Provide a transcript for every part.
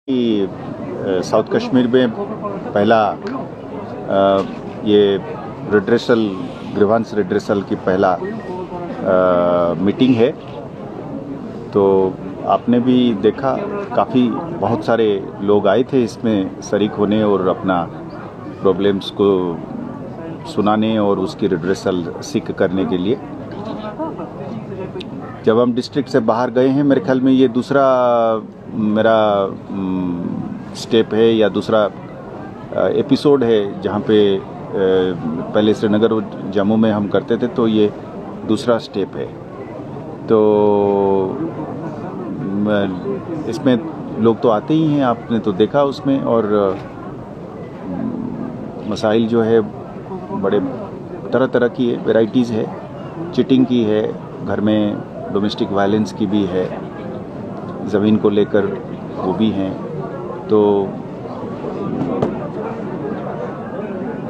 South Kashmir में पहला ये ग्रीवांस रिड्रेसल की पहला मीटिंग है। तो आपने भी देखा बहुत सारे लोग आए थे इसमें शरीक होने और अपना प्रॉब्लम्स को सुनाने और उसकी रिड्रेसल सीख करने के लिए। जब हम डिस्ट्रिक्ट से बाहर गए हैं, मेरे ख्याल में ये दूसरा मेरा स्टेप है या दूसरा एपिसोड है जहाँ पे पहले श्रीनगर और जम्मू में हम करते थे, तो ये दूसरा स्टेप है। तो इसमें लोग तो आते ही हैं, आपने तो देखा उसमें, और मसाइल जो है बड़े तरह तरह की है, वेराइटीज़ है, चिटिंग की है, घर में डोमेस्टिक वायलेंस की भी है, ज़मीन को लेकर वो भी हैं। तो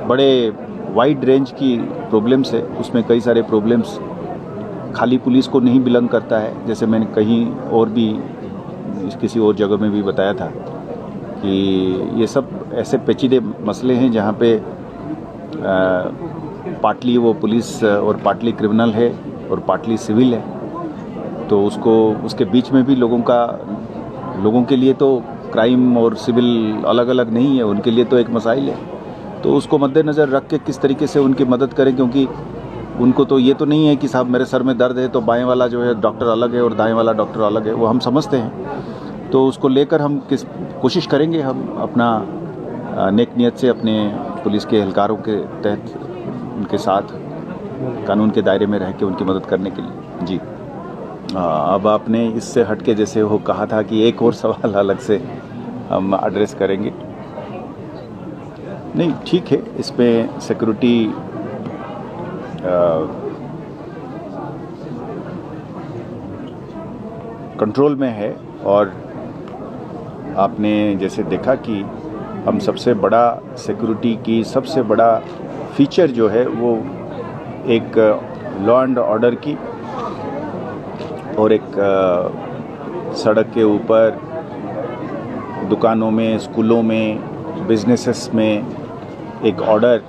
बड़े वाइड रेंज की प्रॉब्लम्स है। उसमें कई सारे प्रॉब्लम्स खाली पुलिस को नहीं बिलोंग करता है, जैसे मैंने कहीं और भी किसी और जगह में भी बताया था कि ये सब ऐसे पेचीदे मसले हैं जहाँ पे पार्टली वो पुलिस और पार्टली क्रिमिनल है और पार्टली सिविल है। तो उसके बीच में भी लोगों के लिए तो क्राइम और सिविल अलग अलग नहीं है, उनके लिए तो एक मसाइल है। तो उसको मद्देनज़र रख के किस तरीके से उनकी मदद करें, क्योंकि उनको तो ये तो नहीं है कि साहब मेरे सर में दर्द है तो बाएं वाला जो है डॉक्टर अलग है और दाएं वाला डॉक्टर अलग है, वो हम समझते हैं। तो उसको लेकर हम कोशिश करेंगे, हम अपना नेक नियत से अपने पुलिस के एहलकारों के तहत उनके साथ कानून के दायरे में रह के उनकी मदद करने के लिए। जी अब आपने इससे हट के जैसे वो कहा था कि एक और सवाल अलग से हम एड्रेस करेंगे। नहीं, ठीक है, इसमें सिक्योरिटी कंट्रोल में है। और आपने जैसे देखा कि हम सबसे बड़ा सिक्योरिटी की सबसे बड़ा फीचर जो है वो एक लॉ एंड ऑर्डर की और एक सड़क के ऊपर, दुकानों में, स्कूलों में, बिजनेसेस में एक ऑर्डर,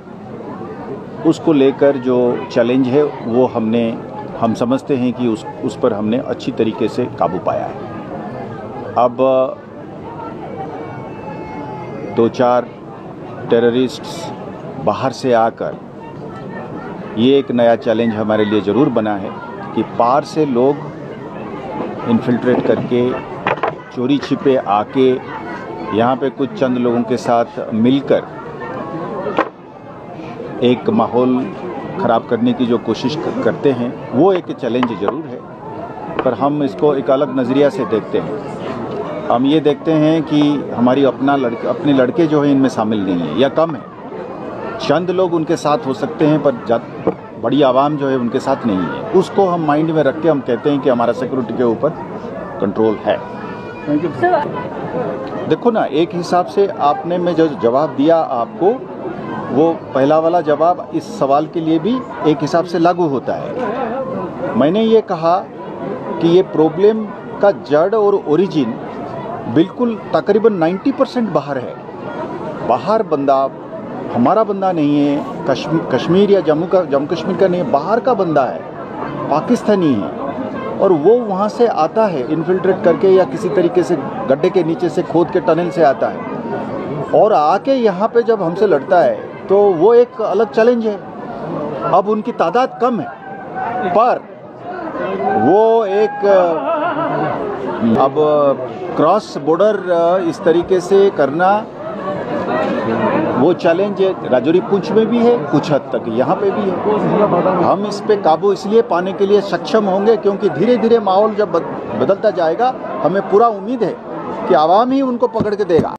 उसको लेकर जो चैलेंज है वो हम समझते हैं कि उस पर हमने अच्छी तरीके से काबू पाया है। अब 2-4 टेररिस्ट्स बाहर से आकर, ये एक नया चैलेंज हमारे लिए ज़रूर बना है कि पार से लोग इन्फिल्ट्रेट करके चोरी छिपे आके यहाँ पे कुछ चंद लोगों के साथ मिलकर एक माहौल ख़राब करने की जो कोशिश करते हैं, वो एक चैलेंज ज़रूर है। पर हम इसको एक अलग नज़रिया से देखते हैं। हम ये देखते हैं कि हमारी अपने लड़के जो हैं इनमें शामिल नहीं है या कम है। चंद लोग उनके साथ हो सकते हैं पर बड़ी आवाम जो है उनके साथ नहीं है। उसको हम माइंड में रख के हम कहते हैं कि हमारा सिक्योरिटी के ऊपर कंट्रोल है। देखो ना, एक हिसाब से आपने मैं जो जवाब दिया आपको, वो पहला वाला जवाब इस सवाल के लिए भी एक हिसाब से लागू होता है। मैंने ये कहा कि ये प्रॉब्लम का जड़ और ओरिजिन बिल्कुल तकरीबन 90% बाहर है। बाहर बंदा हमारा बंदा नहीं है, कश्मीर या जम्मू कश्मीर का नहीं है, बाहर का बंदा है, पाकिस्तानी है, और वो वहाँ से आता है इन्फिल्ट्रेट करके या किसी तरीके से गड्ढे के नीचे से खोद के टनल से आता है और आके यहाँ पे जब हमसे लड़ता है, तो वो एक अलग चैलेंज है। अब उनकी तादाद कम है, पर वो एक अब क्रॉस बॉर्डर इस तरीके से करना, वो चैलेंज राजौरी पुंछ में भी है, कुछ हद तक यहाँ पे भी है। हम इस पे काबू इसलिए पाने के लिए सक्षम होंगे क्योंकि धीरे धीरे माहौल जब बदलता जाएगा, हमें पूरा उम्मीद है कि आवाम ही उनको पकड़ के देगा।